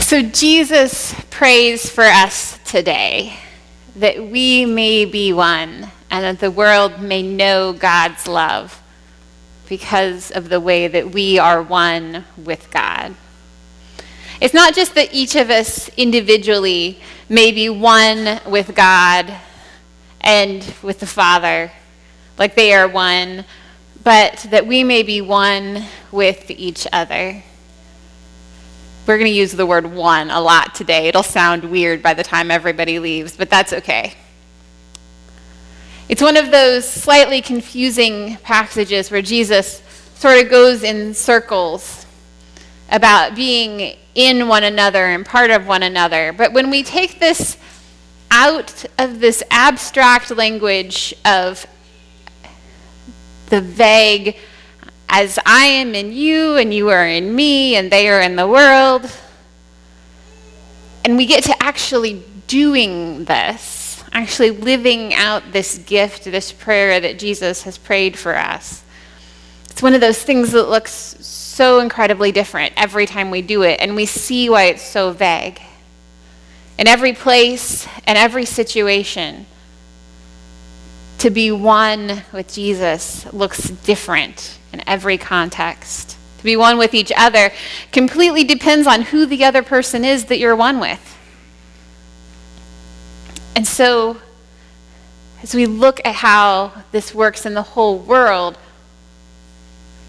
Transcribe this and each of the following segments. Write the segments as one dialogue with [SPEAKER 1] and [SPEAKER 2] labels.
[SPEAKER 1] So Jesus prays for us today that we may be one and that the world may know God's love because of the way that we are one with God. It's not just that each of us individually may be one with God and with the Father, like they are one, but that we may be one with each other. We're going to use the word one a lot today. It'll sound weird by the time everybody leaves, but that's okay. It's one of those slightly confusing passages where Jesus sort of goes in circles about being in one another and part of one another. But when we take this out of this abstract language of the vague, as I am in you and you are in me and they are in the world, and we get to actually doing this, actually living out this gift, this prayer that Jesus has prayed for us. It's one of those things that looks so incredibly different every time we do it, and we see why it's so vague. In every place and every situation, to be one with Jesus looks different in every context. To be one with each other completely depends on who the other person is that you're one with. And so, as we look at how this works in the whole world,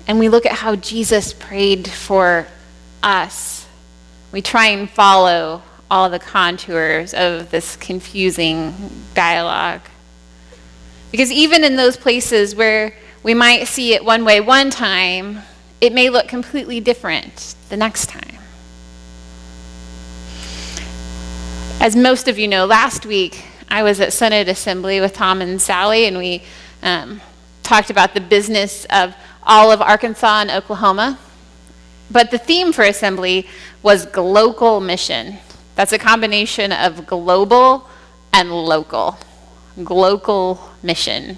[SPEAKER 1] and we look at how Jesus prayed for us, we try and follow all the contours of this confusing dialogue. Because even in those places where we might see it one way one time, it may look completely different the next time. As most of you know, last week I was at Synod Assembly with Tom and Sally, and we talked about the business of all of Arkansas and Oklahoma. But the theme for Assembly was glocal mission. That's a combination of global and local. Glocal mission.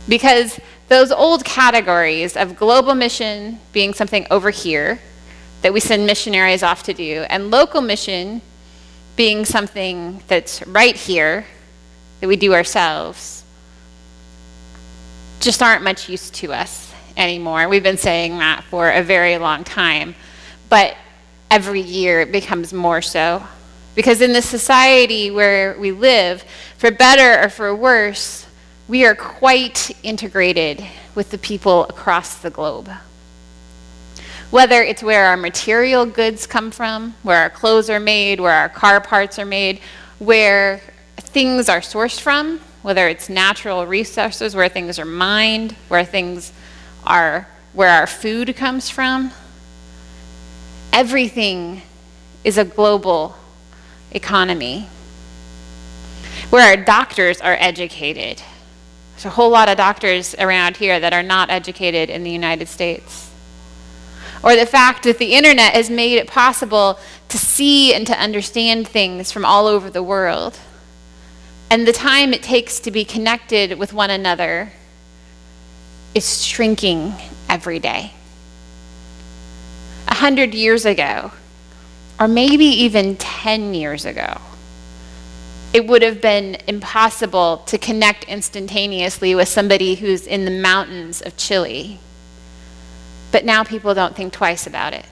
[SPEAKER 1] Because those old categories of global mission being something over here that we send missionaries off to do, and local mission being something that's right here that we do ourselves, just aren't much use to us anymore. We've been saying that for a very long time, but every year it becomes more so. Because in the society where we live, for better or for worse, we are quite integrated with the people across the globe. Whether it's where our material goods come from, where our clothes are made, where our car parts are made, where things are sourced from, whether it's natural resources, where things are mined, where our food comes from, everything is a global economy. Where our doctors are educated. There's a whole lot of doctors around here that are not educated in the United States. Or the fact that the internet has made it possible to see and to understand things from all over the world. And the time it takes to be connected with one another is shrinking every day. 100 years ago, or maybe even 10 years ago, it would have been impossible to connect instantaneously with somebody who's in the mountains of Chile. But now people don't think twice about it.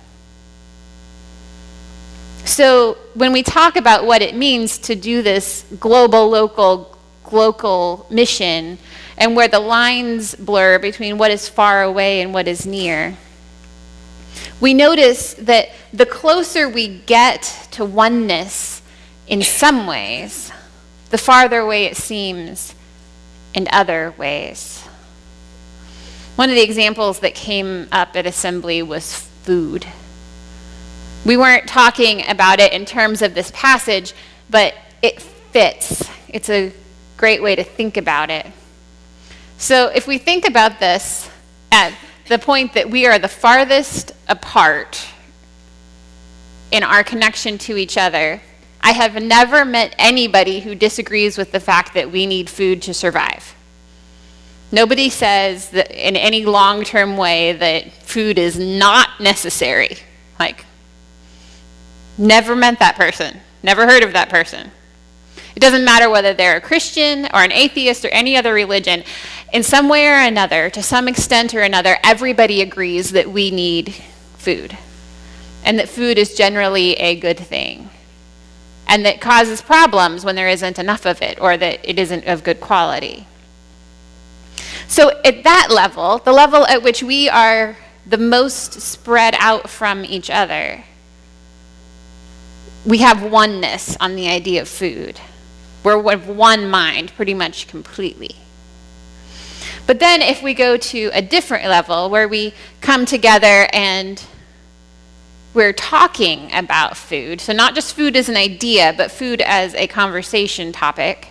[SPEAKER 1] So when we talk about what it means to do this global, local mission, and where the lines blur between what is far away and what is near, we notice that the closer we get to oneness in some ways, the farther away it seems in other ways. One of the examples that came up at Assembly was food. We weren't talking about it in terms of this passage, but it fits. It's a great way to think about it. So if we think about this at the point that we are the farthest apart in our connection to each other, I have never met anybody who disagrees with the fact that we need food to survive. Nobody says that in any long-term way that food is not necessary. Like, Never met that person. Never heard of that person. It doesn't matter whether they're a Christian or an atheist or any other religion. In some way or another, to some extent or another, everybody agrees that we need food. And that food is generally a good thing. And that causes problems when there isn't enough of it or that it isn't of good quality. So at that level, the level at which we are the most spread out from each other, we have oneness on the idea of food. We're of one mind pretty much completely. But then if we go to a different level where we come together and we're talking about food, so not just food as an idea, but food as a conversation topic,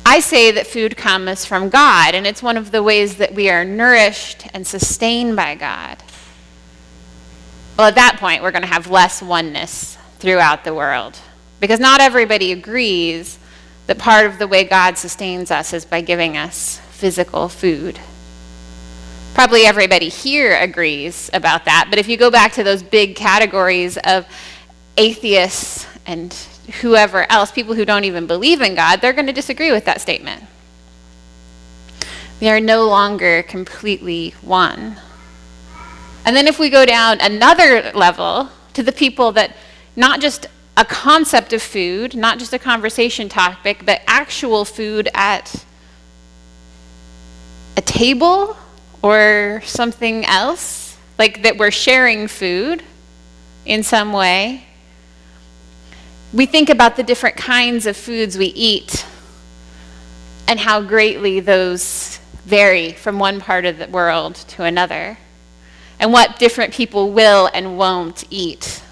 [SPEAKER 1] I say that food comes from God, and it's one of the ways that we are nourished and sustained by God. Well, at that point, we're going to have less oneness throughout the world, because not everybody agrees that part of the way God sustains us is by giving us physical food. Probably everybody here agrees about that, but if you go back to those big categories of atheists and whoever else, people who don't even believe in God, they're going to disagree with that statement. We are no longer completely one. And then if we go down another level to the people that not just a concept of food, not just a conversation topic, but actual food at a table or something else, like that we're sharing food in some way. We think about the different kinds of foods we eat and how greatly those vary from one part of the world to another, and what different people will and won't eat.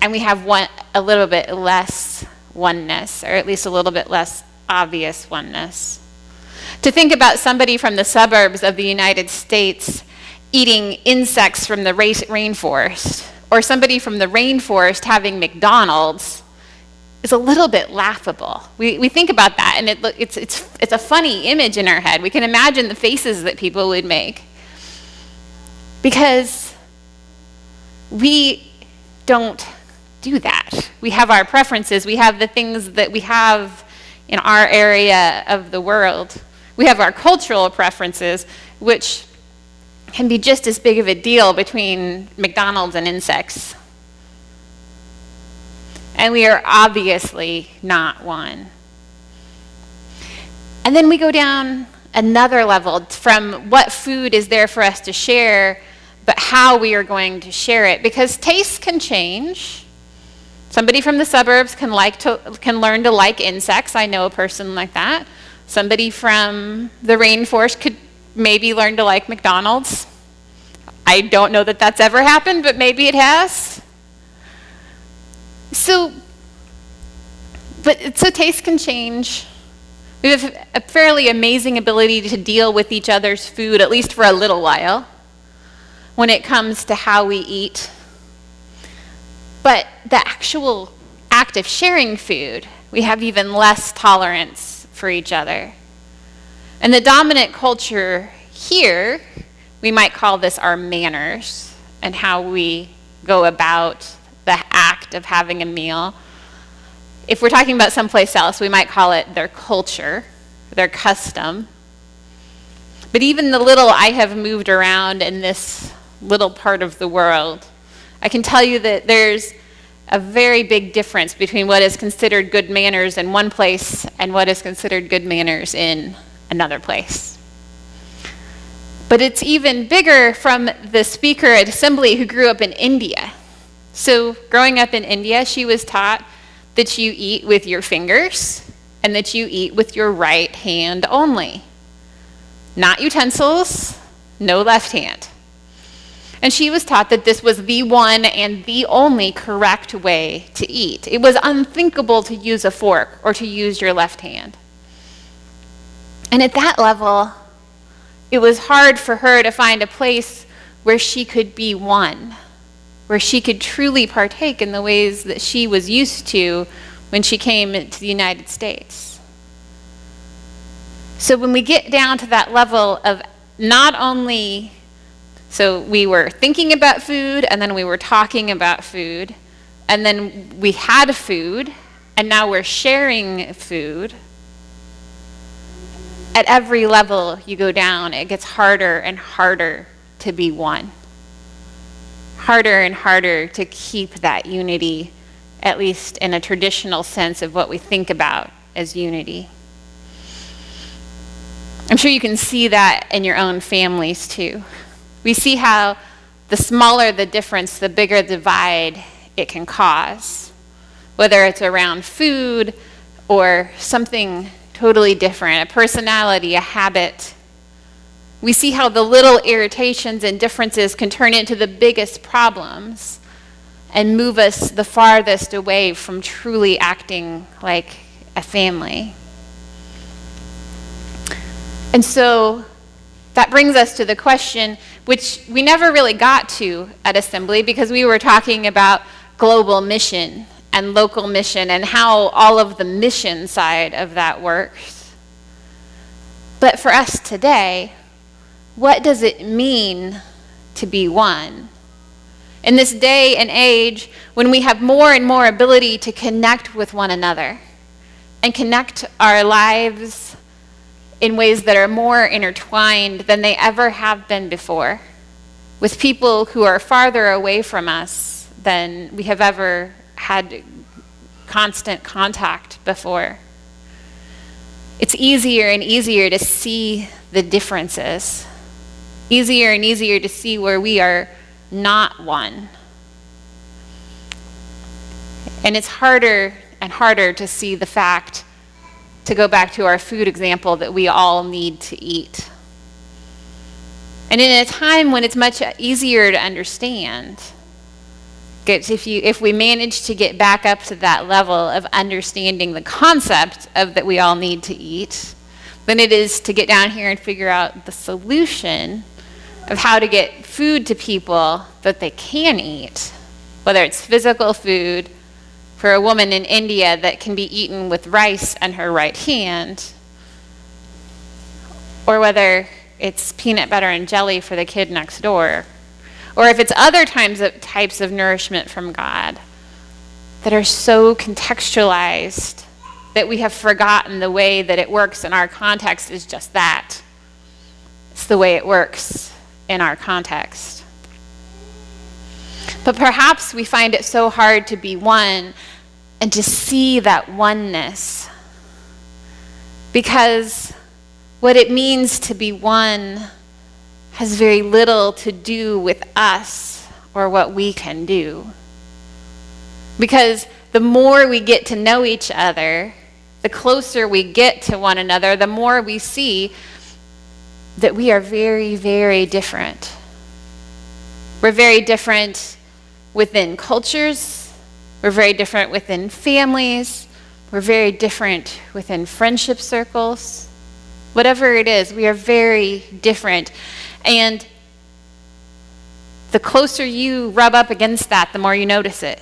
[SPEAKER 1] And we have a little bit less oneness, or at least a little bit less obvious oneness. To think about somebody from the suburbs of the United States eating insects from the rainforest, or somebody from the rainforest having McDonald's, is a little bit laughable. We think about that, and it's a funny image in our head. We can imagine the faces that people would make. Because we don't do that. We have our preferences. We have the things that we have in our area of the world. We have our cultural preferences, which can be just as big of a deal between McDonald's and insects. And we are obviously not one. And then we go down another level from what food is there for us to share, but how we are going to share it. Because tastes can change. Somebody from the suburbs can learn to like insects. I know a person like that. Somebody from the rainforest could maybe learn to like McDonald's. I don't know that that's ever happened, but maybe it has. So tastes can change. We have a fairly amazing ability to deal with each other's food, at least for a little while, when it comes to how we eat. But the actual act of sharing food, we have even less tolerance for each other. And the dominant culture here, we might call this our manners and how we go about the act of having a meal. If we're talking about someplace else, we might call it their culture, their custom. But even the little I have moved around in this little part of the world, I can tell you that there's a very big difference between what is considered good manners in one place and what is considered good manners in another place. But it's even bigger from the speaker at Assembly who grew up in India. So growing up in India, she was taught that you eat with your fingers and that you eat with your right hand only. Not utensils, no left hand. And she was taught that this was the one and the only correct way to eat. It was unthinkable to use a fork or to use your left hand. And at that level, it was hard for her to find a place where she could be one, where she could truly partake in the ways that she was used to when she came to the United States. So when we get down to that level of not only So we were thinking about food, and then we were talking about food, and then we had food, and now we're sharing food. At every level you go down, it gets harder and harder to be one. Harder and harder to keep that unity, at least in a traditional sense of what we think about as unity. I'm sure you can see that in your own families too. We see how the smaller the difference, the bigger the divide it can cause, whether it's around food or something totally different, a personality, a habit. We see how the little irritations and differences can turn into the biggest problems and move us the farthest away from truly acting like a family. And so that brings us to the question, which we never really got to at Assembly because we were talking about global mission and local mission and how all of the mission side of that works. But for us today, what does it mean to be one? In this day and age, when we have more and more ability to connect with one another and connect our lives in ways that are more intertwined than they ever have been before, with people who are farther away from us than we have ever had constant contact before. It's easier and easier to see the differences, easier and easier to see where we are not one. And it's harder and harder to see the fact, to go back to our food example, that we all need to eat. And in a time when it's much easier to understand, if we manage to get back up to that level of understanding the concept of that we all need to eat, than it is to get down here and figure out the solution of how to get food to people that they can eat, whether it's physical food for a woman in India that can be eaten with rice on her right hand, or whether it's peanut butter and jelly for the kid next door, or if it's other types of nourishment from God that are so contextualized that we have forgotten the way that it works in our context is just that. It's the way it works in our context. But perhaps we find it so hard to be one and to see that oneness, because what it means to be one has very little to do with us or what we can do. Because the more we get to know each other, the closer we get to one another, the more we see that we are very, very different. We're very different within cultures. We're very different within families. We're very different within friendship circles. Whatever it is, we are very different. And the closer you rub up against that, the more you notice it.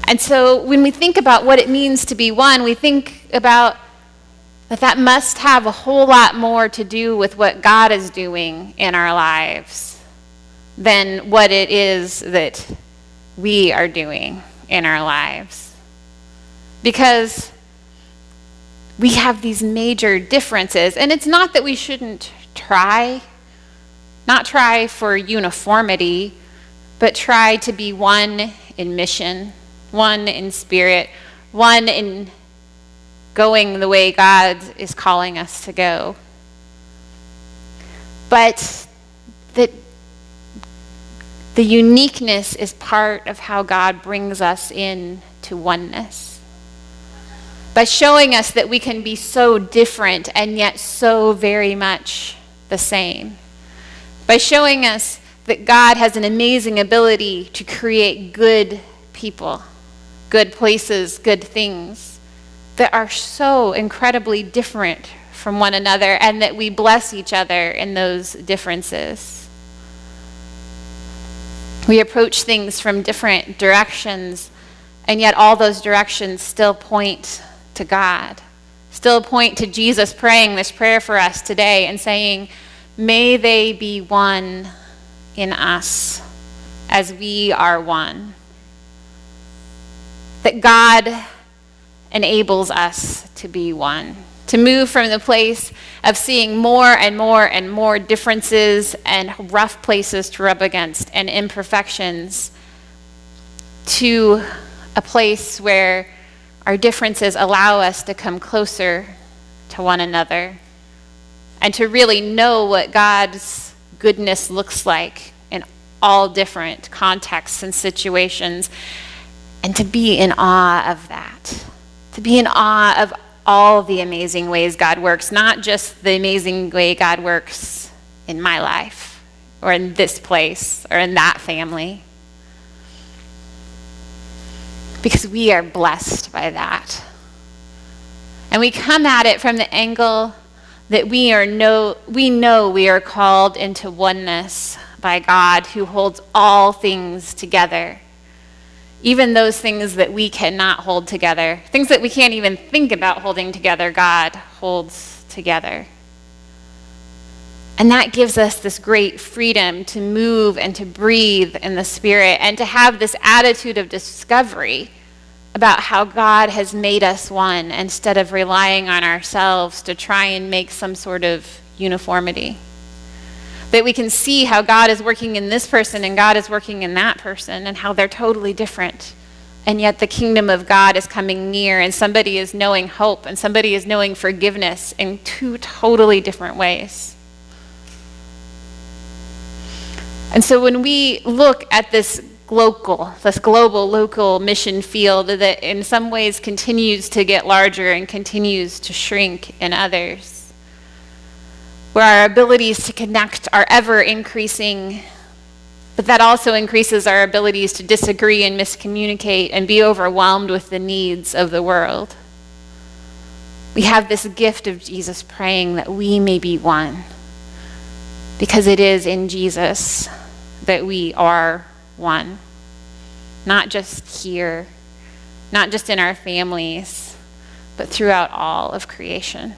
[SPEAKER 1] And so when we think about what it means to be one, we think about that must have a whole lot more to do with what God is doing in our lives than what it is that we are doing in our lives. Because we have these major differences, and it's not that we shouldn't not try for uniformity, but try to be one in mission, one in spirit, one in going the way God is calling us to go. But that the uniqueness is part of how God brings us into oneness. By showing us that we can be so different and yet so very much the same. By showing us that God has an amazing ability to create good people, good places, good things that are so incredibly different from one another, and that we bless each other in those differences. We approach things from different directions, and yet all those directions still point to God, still point to Jesus praying this prayer for us today and saying, may they be one in us as we are one. That God enables us to be one, to move from the place of seeing more and more and more differences and rough places to rub against and imperfections to a place where our differences allow us to come closer to one another and to really know what God's goodness looks like in all different contexts and situations, and to be in awe of that, to be in awe of all the amazing ways God works, not just the amazing way God works in my life or in this place or in that family, because we are blessed by that. And we come at it from the angle that we know we are called into oneness by God, who holds all things together. Even those things that we cannot hold together, things that we can't even think about holding together, God holds together. And that gives us this great freedom to move and to breathe in the Spirit and to have this attitude of discovery about how God has made us one, instead of relying on ourselves to try and make some sort of uniformity. That we can see how God is working in this person and God is working in that person and how they're totally different. And yet the kingdom of God is coming near, and somebody is knowing hope and somebody is knowing forgiveness in two totally different ways. And so when we look at this global local mission field that in some ways continues to get larger and continues to shrink in others, where our abilities to connect are ever increasing, but that also increases our abilities to disagree and miscommunicate and be overwhelmed with the needs of the world. We have this gift of Jesus praying that we may be one, because it is in Jesus that we are one. Not just here, not just in our families, but throughout all of creation.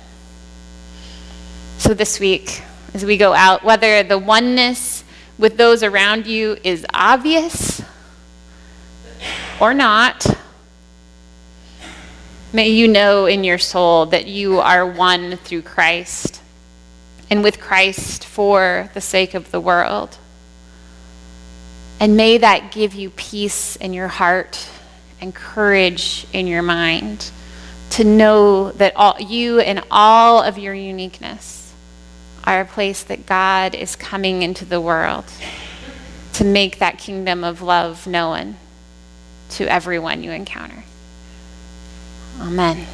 [SPEAKER 1] So this week, as we go out, whether the oneness with those around you is obvious or not, may you know in your soul that you are one through Christ, and with Christ for the sake of the world. And may that give you peace in your heart and courage in your mind to know that you and all of your uniqueness are a place that God is coming into the world to make that kingdom of love known to everyone you encounter. Amen.